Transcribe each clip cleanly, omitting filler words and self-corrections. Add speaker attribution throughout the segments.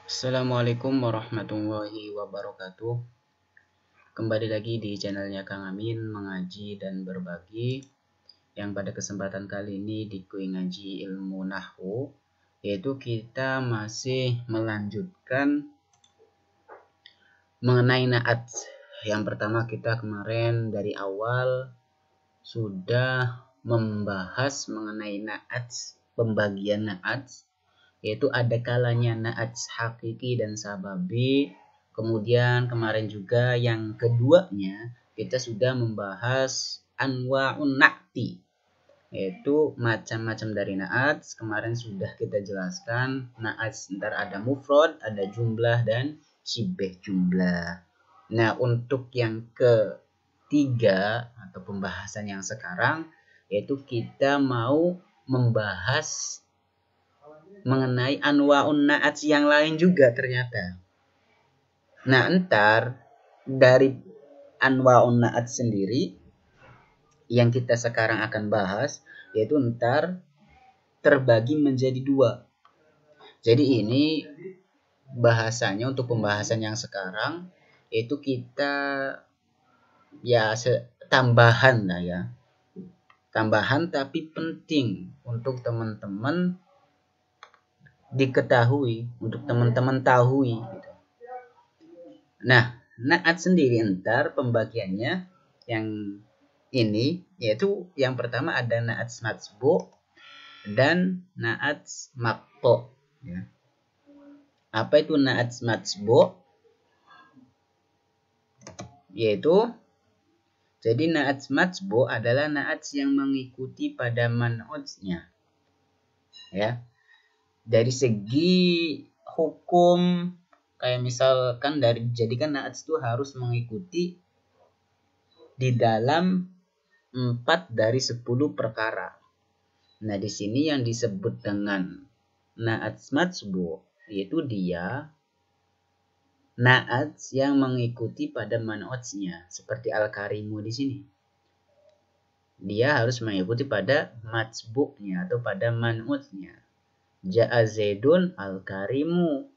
Speaker 1: Assalamualaikum warahmatullahi wabarakatuh. Kembali lagi di channelnya Kang Amin mengaji dan berbagi. Yang pada kesempatan kali ini di kuis ngaji ilmu nahwu, yaitu kita masih melanjutkan mengenai naat. Yang pertama kita kemarin dari awal sudah membahas mengenai naat, pembagian naat, yaitu ada kalanya naat hakiki dan sababi. Kemudian kemarin juga yang keduanya kita sudah membahas anwa'un na'ti, yaitu macam-macam dari naat. Kemarin sudah kita jelaskan naat ntar ada mufrad, ada jumlah dan syibeh jumlah. Nah, untuk yang ketiga atau pembahasan yang sekarang, yaitu kita mau membahas mengenai anwa'un na'at yang lain juga ternyata. Nah, ntar dari anwa'un na'at sendiri yang kita sekarang akan bahas, yaitu ntar terbagi menjadi dua. Jadi ini bahasanya untuk pembahasan yang sekarang, yaitu kita ya tambahan lah ya. Tambahan tapi penting untuk teman-teman diketahui, untuk teman-teman tahu gitu. Nah, naat sendiri ntar pembagiannya yang ini, yaitu yang pertama ada naat matsbu dan naat maqtu ya. Apa itu naat matsbu? Yaitu jadi naat matsbu adalah naat yang mengikuti pada man'utnya. Ya. Dari segi hukum, kayak misalkan jadikan naat itu harus mengikuti di dalam 4 dari 10 perkara. Nah, di sini yang disebut dengan naat matsbu yaitu dia naat yang mengikuti pada man'utnya, seperti al-karimu di sini. Dia harus mengikuti pada matsbu'nya atau pada man'utnya. Ja'a Zaidun al-karimu,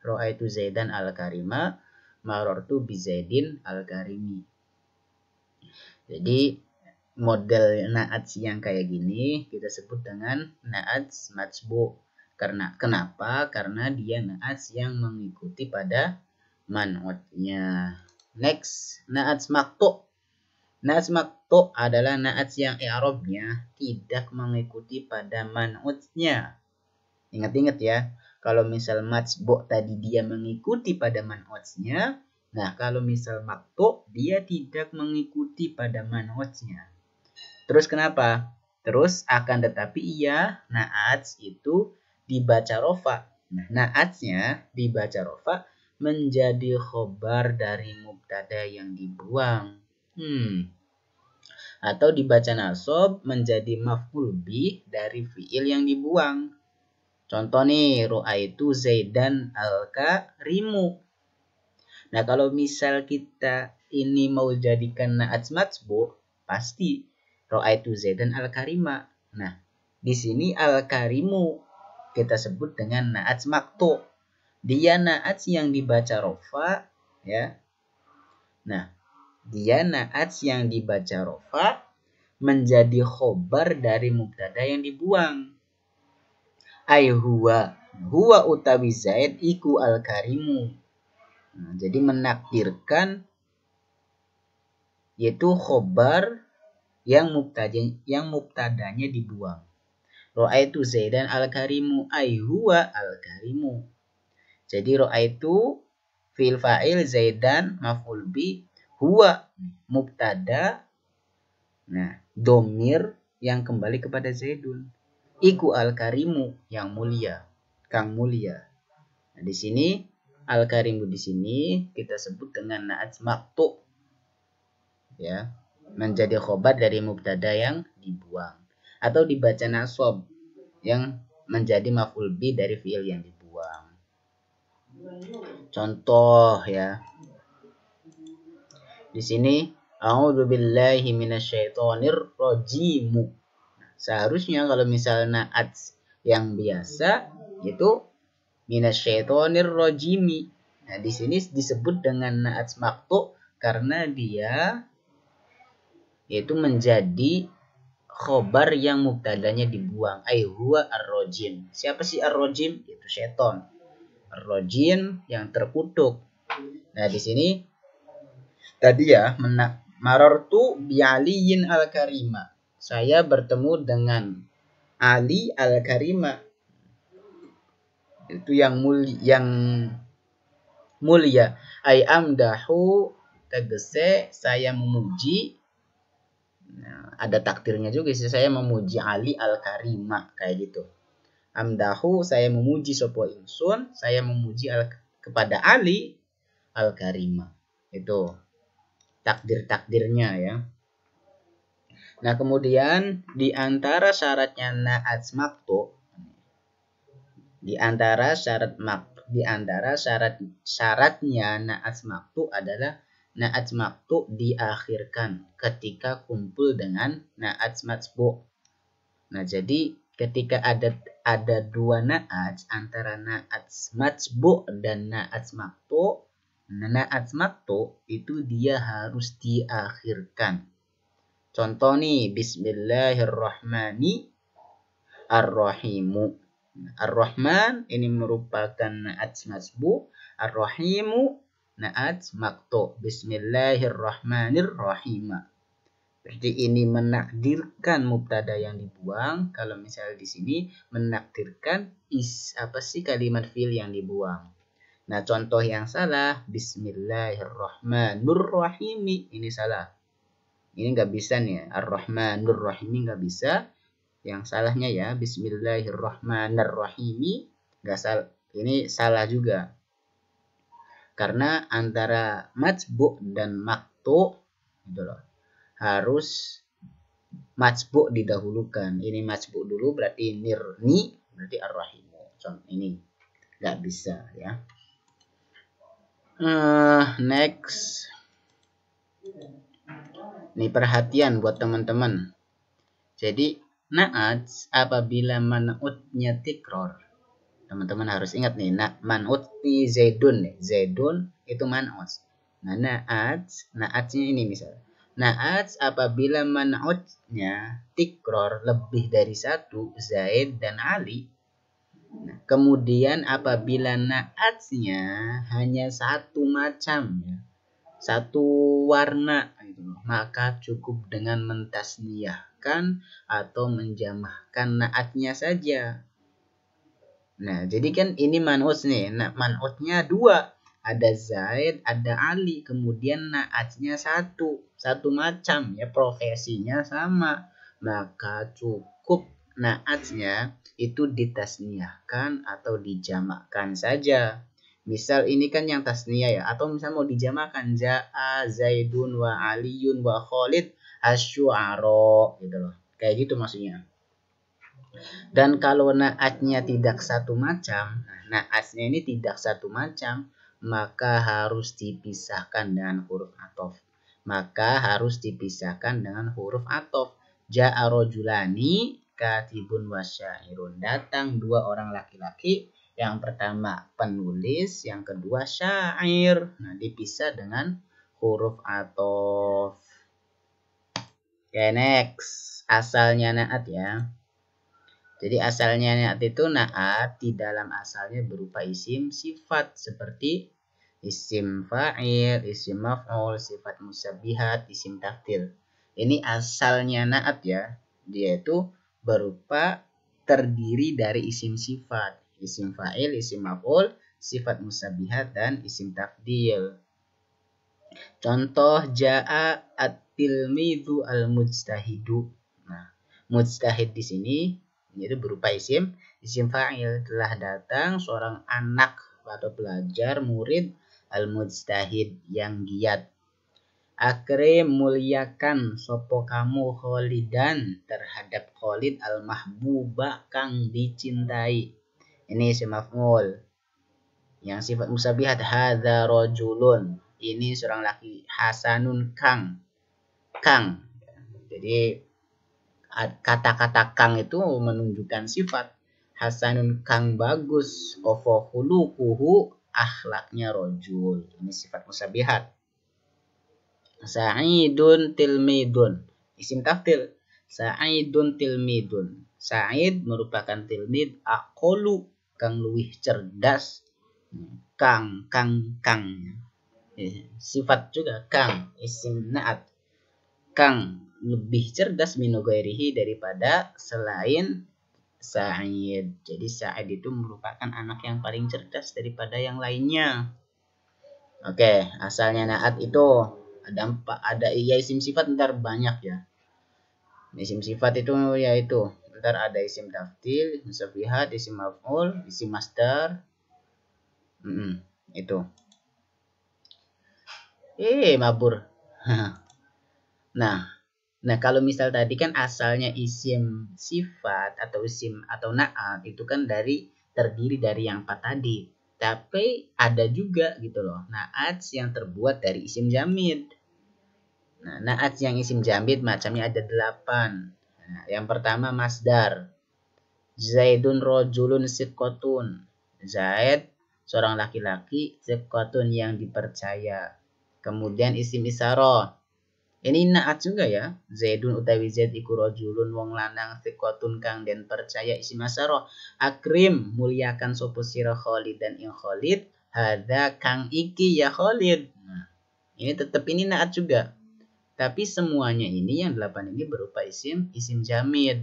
Speaker 1: ra'aitu Zaidan al-karima, marartu bi Zaidin al-karimi. Jadi model naat yang kayak gini kita sebut dengan naat matsbu. Kenapa? Karena dia naat yang mengikuti pada man'utnya. Next, naat maqtu. Naat maqtu adalah naat yang i'rabnya tidak mengikuti pada man'utnya. Ingat-ingat ya, kalau misal matsbu tadi dia mengikuti pada man'utnya, nah kalau misal maqtu dia tidak mengikuti pada man'utnya. Terus kenapa? Terus akan tetapi iya naat itu dibaca rofa. Nah, naatnya dibaca rofa menjadi khobar dari mubtada yang dibuang. Atau dibaca nasab menjadi maf'ul bih dari fiil yang dibuang. Contoh nih, ru'aitu Zaidan al-karimu. Nah, kalau misal kita ini mau jadikan naat matsbu, pasti ru'aitu Zaidan al-karima. Nah, di sini al-karimu kita sebut dengan naat maqtu. Dia naat yang dibaca rofa ya. Nah, dia naat yang dibaca rofa menjadi khobar dari mubtada yang dibuang. Ai huwa utawi Zaid iku al-karimu. Nah, jadi menakdirkan yaitu khobar yang mubtadanya dibuang. Ra'aitu Zaidan al-karimu ai huwa al-karimu. Jadi ra'aitu fi'il fa'il, Zaidan maf'ul bi, huwa mubtada. Nah, domir yang kembali kepada Zaidun. Iku al-karimu yang mulia, Kang mulia. Nah, di sini al-karimu di sini kita sebut dengan naat maqtu. Ya, menjadi khobar dari mubtada yang dibuang atau dibaca nasab yang menjadi maf'ul bi dari fiil yang dibuang. Contoh ya. Di sini a'udzubillahi minasyaitonir rajim. Seharusnya kalau misalnya naat yang biasa itu minasyaitonir rajimi. Nah, di sini disebut dengan na'at maqtu karena dia yaitu menjadi khobar yang mubtadanya dibuang. Huwa ar-rajim. Siapa sih ar-rajim? Itu seton. Ar-rajim yang terkutuk. Nah, di sini tadi ya, marartu bi aliyin al-karima. Saya bertemu dengan Ali al-karima. Itu yang mulia. Ay amdahu tegese saya memuji. Nah, ada takdirnya juga sih, saya memuji Ali al-karima kayak gitu. Amdahu saya memuji sopo insun, saya memuji kepada Ali al-karima. Itu takdir-takdirnya ya. Nah, kemudian di antara syaratnya na'at maqtu, syaratnya na'at maqtu adalah na'at maqtu diakhirkan ketika kumpul dengan na'at matsbu'. Nah, jadi ketika ada dua na'at antara na'at matsbu' dan na'at maqtu, na'at maqtu itu dia harus diakhirkan. Contoh nih, Bismillahirrahmanirrahim. Ar-Rahman ini merupakan na'at matsbu', Ar-Rahimu na'at maqtu. Bismillahirrahmanirrahim. Berarti ini menakdirkan mubtada yang dibuang. Kalau misalnya di sini menakdirkan apa sih kalimat fi'il yang dibuang. Nah, contoh yang salah, Bismillahirrahmanirrahim. Ini salah. Ini nggak bisa nih, Ar-Rahmanirrahim nggak bisa. Yang salahnya ya, Bismillahirrahmanirrahim. Nggak salah. Ini salah juga. Karena antara matsbu' dan maqtu gitu loh, harus matsbu' didahulukan. Ini matsbu' dulu berarti nirni, berarti ar-rahimu. Contoh ini nggak bisa ya. Next. Ini perhatian buat teman-teman. Jadi na'at apabila man'utnya tikror. Teman-teman harus ingat nih, man'ut nih Zaidun nih. Zaidun itu man'ut. Nah, na'atnya ini misalnya. Na'at apabila man'utnya tikror lebih dari satu, Zaid dan Ali. Nah, kemudian apabila na'atnya hanya satu macam ya, satu warna gitu, maka cukup dengan mentasniyahkan atau menjamahkan na'atnya saja. Nah, jadi kan ini man'ut nih. Nah, man'utnya dua. Ada Zaid, ada Ali. Kemudian na'atnya satu macam ya, profesinya sama. Maka cukup na'atnya itu ditasniyahkan atau dijamakkan saja. Misal ini kan yang tasniyah ya, atau misal mau dijamakan Ja'a Zaidun wa Aliyun wa Khalid asy'ara gitu loh. Kayak gitu maksudnya. Dan kalau na'atnya tidak satu macam, na'atnya ini tidak satu macam, maka harus dipisahkan dengan huruf athof. Ja'a rajulani katibun wasyairun. Datang dua orang laki-laki. Yang pertama penulis, yang kedua syair. Nah, dipisah dengan huruf athof. Oke, next. Asalnya na'at ya. Jadi asalnya na'at itu na'at di dalam asalnya berupa isim sifat seperti isim fa'il, isim maf'ul, sifat musabbihat, isim tafdil. Ini asalnya na'at ya. Dia itu berupa terdiri dari isim sifat. Isim fa'il, isim maf'ul, sifat musabbihat, dan isim tafdil. Contoh ja'a at-tilmidhu al-mujtahidu. Nah, mujtahid di sini yaitu berupa isim fa'il. Telah datang seorang anak atau pelajar, murid al-mujtahid yang giat. Akrim muliakan sopo kamu Kholidan terhadap Khalid al-mahbuba kang dicintai. Ini isim maf'ul. Yang sifat musabihat hadza rajulun. Ini seorang laki. Hasanun kang. Jadi kata-kata kang itu menunjukkan sifat. hasanun kang bagus, opo khuluquhu akhlaknya rojul. Ini sifat musabihat. Sa'idun tilmidun, isim tafdil. Sa'idun tilmidun. Sa'id merupakan tilmid, aqolu kang luwih cerdas, kang. Sifat juga kang, isim na'at. Kang lebih cerdas minogairihi daripada selain Sa'id. Jadi Sa'id itu merupakan anak yang paling cerdas daripada yang lainnya. Oke, asalnya na'at itu ada ya isim sifat ntar banyak ya. Isim sifat itu yaitu ntar ada isim tafdil, musabihat, isim maf'ul, isim masdar. Itu. Mabur. Nah, kalau misal tadi kan asalnya isim sifat atau isim atau na'at itu kan terdiri dari yang 4 tadi. Tapi ada juga gitu loh, na'at yang terbuat dari isim jamid. Nah, na'at yang isim jamid macamnya ada 8. Nah, yang pertama masdar. Zaidun rojulun siqotun. Zaid seorang laki-laki, siqotun yang dipercaya. Kemudian isim isyarah. Ini na'at juga ya. Zaidun utawi Zaid iku rajulun wong lanang thiqatun kang den percaya isim asyarah. Akrim muliakan sapa sira Khalid dan ing Khalid. Hadza kang iki ya Khalid. Nah, ini tetap ini na'at juga. Tapi semuanya ini yang 8 ini berupa isim jamid.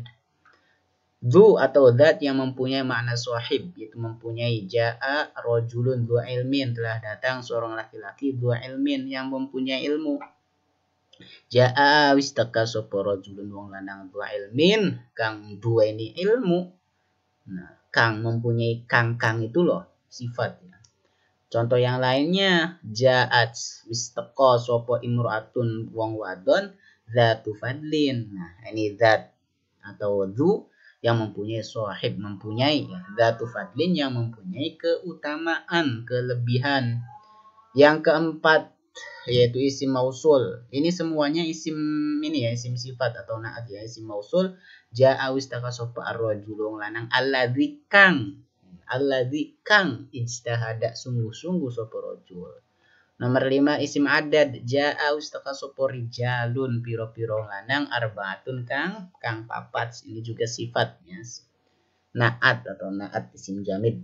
Speaker 1: Dzu atau dzat yang mempunyai makna sahib, yaitu mempunyai ja'a rajulun dzu ilmin, telah datang seorang laki-laki dzu ilmin yang mempunyai ilmu. Ja'a wis teka sapa rajulun wong lanang dua ilmin kang duweni ilmu. Nah, kang mempunyai kang itu loh sifatnya. Contoh yang lainnya ja'at wis teka sapa imro'atun wong wadon zatu fadlin. Nah, ini zat atau dzu yang mempunyai sahib, mempunyai zatu fadlin yang mempunyai keutamaan, kelebihan. Yang keempat yaitu isim mausul. Ini semuanya isim ini ya, isim sifat atau na'at ya, isim mausul. Ja'a wistaka sapa ar-rajul lanang alladzi kang ijtahada sungguh-sungguh sapa rajul. Nomor 5 isim adad. Ja'a wistaka sapa rijalun piro-piro lanang arbaatun kang papat. Ini juga sifatnya na'at atau na'at isim jamid.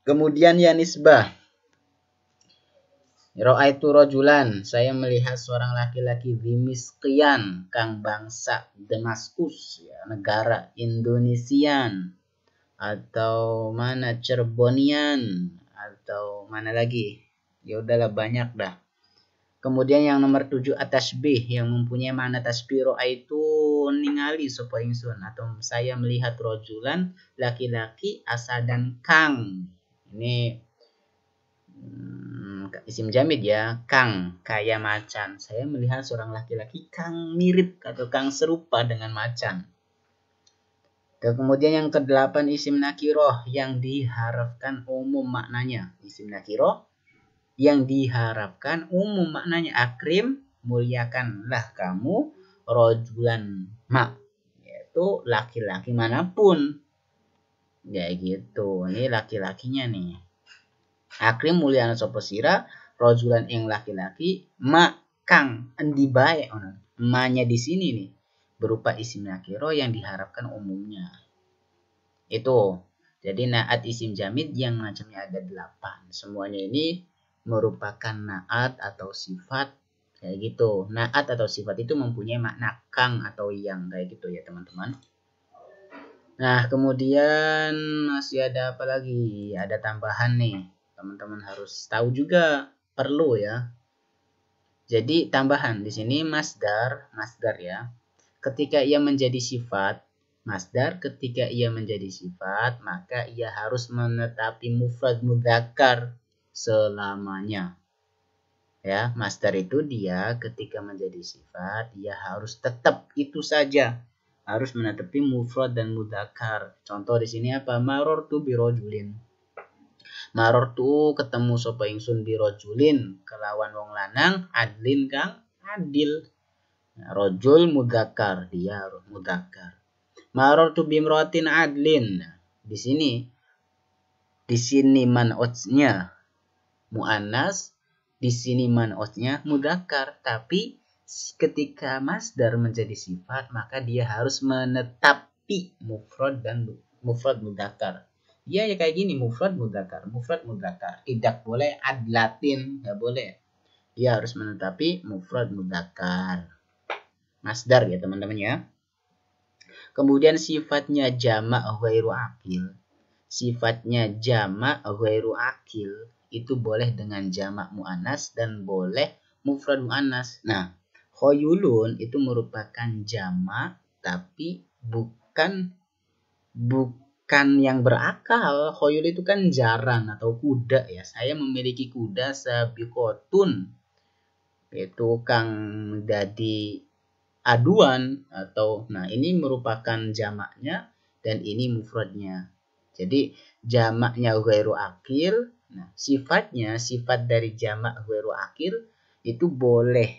Speaker 1: Kemudian ya nisbah. Ra'aitu rajulan, saya melihat seorang laki-laki Dimiskian, kang bangsa Damaskus, ya, negara Indonesian, atau mana Cirebonian, atau mana lagi, ya udahlah banyak dah. Kemudian yang nomor 7 atasbih, yang mempunyai makna tasbih. Ra'aitu ningali sapa ingsun, atau saya melihat rajulan, laki-laki asadan kang. Ini isim jamid ya, kang kayak macan. Saya melihat seorang laki-laki kang mirip atau kang serupa dengan macan. Dan kemudian yang ke-8 isim nakiroh yang diharapkan umum maknanya. Isim nakiroh yang diharapkan umum maknanya. Akrim, muliakanlah kamu rojulan ma, yaitu laki-laki manapun. Ya gitu, ini laki-lakinya nih. Akrim mulyana sapa sira rajulan ing laki-laki ma kang endi bae ono. Ma-nya di sini nih berupa isim nakiro yang diharapkan umumnya. Itu. Jadi na'at isim jamid yang macamnya ada 8. Semuanya ini merupakan na'at atau sifat kayak gitu. Na'at atau sifat itu mempunyai makna kang atau yang kayak gitu ya teman-teman. Nah, kemudian masih ada apa lagi? Ada tambahan nih. Teman-teman harus tahu juga, perlu ya. Jadi tambahan di sini masdar ya. Ketika ia menjadi sifat, masdar ketika ia menjadi sifat, maka ia harus menetapi mufrad mudzakkar selamanya. Ya, masdar itu dia ketika menjadi sifat, dia harus tetap itu saja. Harus menetapi mufrad dan mudzakkar. Contoh di sini apa? Marortu birojulin. Marortu ketemu sapa ingsun birojulin kelawan wong lanang adlin kang adil. Rojul mudzakkar, dia harus mudzakkar. Marartu bimrotin adlin. Di sini man'utnya muannas, di sini man'utnya mudzakkar. Tapi ketika masdar menjadi sifat, maka dia harus menetapi mufrad dan mufrad mudzakkar. Dia ya kayak gini, mufrad mudzakkar. Tidak boleh adlatin, nggak boleh. Dia harus menetapi mufrad mudzakkar. Masdar ya teman-teman ya. Kemudian sifatnya jamak ghairu akil. Sifatnya jamak ghairu akil itu boleh dengan jamak muannas dan boleh mufrad muannas. Nah, khoyulun itu merupakan jamak tapi bukan yang berakal. Khoyul itu kan jaran atau kuda ya. Saya memiliki kuda sabiqotun. Itu kang jadi aduan atau nah ini merupakan jamaknya dan ini mufradnya. Jadi jamaknya ghairu akil. Nah, sifat dari jamak ghairu akil itu boleh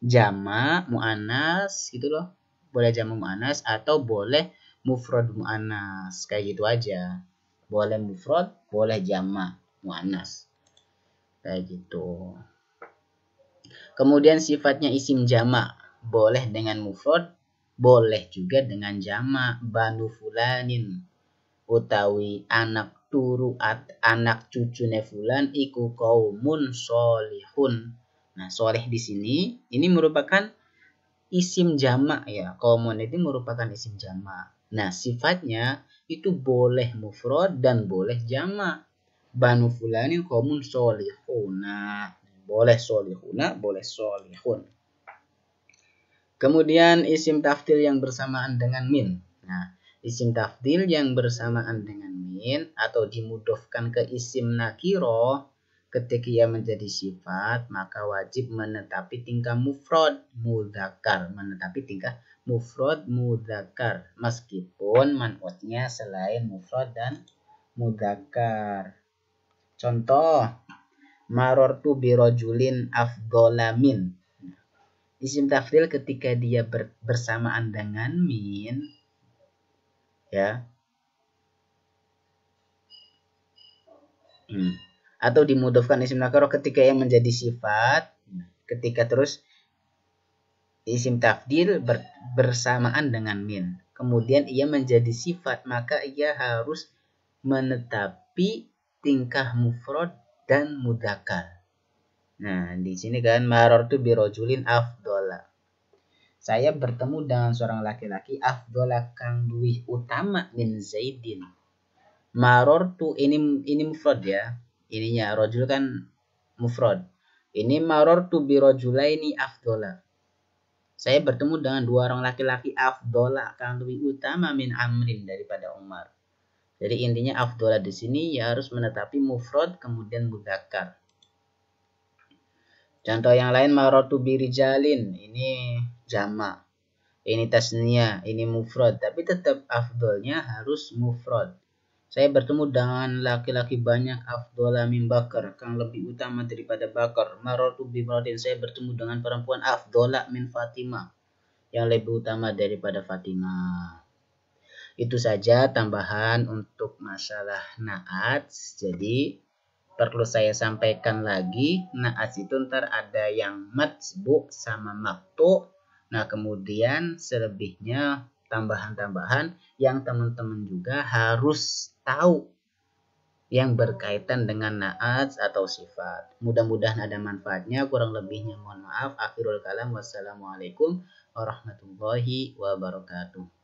Speaker 1: jamak muannas gitu loh. Boleh jamak muannas atau boleh mufrad muannas. Kayak gitu aja. Boleh mufrad, boleh jamak muannas. Kayak gitu. Kemudian sifatnya isim jamak. Boleh dengan mufrad, boleh juga dengan jamak. Banu fulanin utawi anak cucune fulan iku qaumun sholihun. Nah, sholih di sini ini merupakan isim jamak ya. Qaumun itu merupakan isim jamak. Nah, sifatnya itu boleh mufrad dan boleh jamak. Banu fulanin qaumun sholihuna. Boleh sholihuna, boleh sholihun. Kemudian isim tafdil yang bersamaan dengan min. Nah, isim tafdil yang bersamaan dengan min atau dimudofkan ke isim nakiro ketika ia menjadi sifat, maka wajib menetapi tingkah mufrad mudzakkar, meskipun man'utnya selain mufrad dan mudzakkar. Contoh, marartu birojulin afdhola min. Isim tafdil ketika dia bersamaan dengan min ya. Atau dimudofkan isim nakiro ketika yang menjadi sifat, ketika terus isim tafdil bersamaan dengan min. Kemudian ia menjadi sifat, maka ia harus menetapi tingkah mufrad dan mudzakkar. Nah, di sini kan marartu birojulin afdhola. Saya bertemu dengan seorang laki-laki afdhola kang luwih utama min Zaidin. Marartu ini mufrad ya. Ininya rojul kan mufrad. Ini marartu birojulaini afdhola. Saya bertemu dengan dua orang laki-laki afdhola kang luwih utama min Amrin daripada Umar. Jadi intinya afdhola di sini ya harus menetapi mufrad kemudian mudzakkar. Contoh yang lain marartu birijalin, ini jamak. Ini tasniyah, ini mufrad, tapi tetap afdolnya harus mufrad. Saya bertemu dengan laki-laki banyak afdhola min Bakar, kang lebih utama daripada Bakar. Marartu bimratin, saya bertemu dengan perempuan afdhola min Fatimah, yang lebih utama daripada Fatimah. Itu saja tambahan untuk masalah na'at. Jadi perlu saya sampaikan lagi, na'at itu ntar ada yang matsbu sama maktu. Nah, kemudian selebihnya tambahan-tambahan yang teman-teman juga harus tahu yang berkaitan dengan na'at atau sifat. Mudah-mudahan ada manfaatnya, kurang lebihnya mohon maaf. Akhirul kalam, wassalamualaikum warahmatullahi wabarakatuh.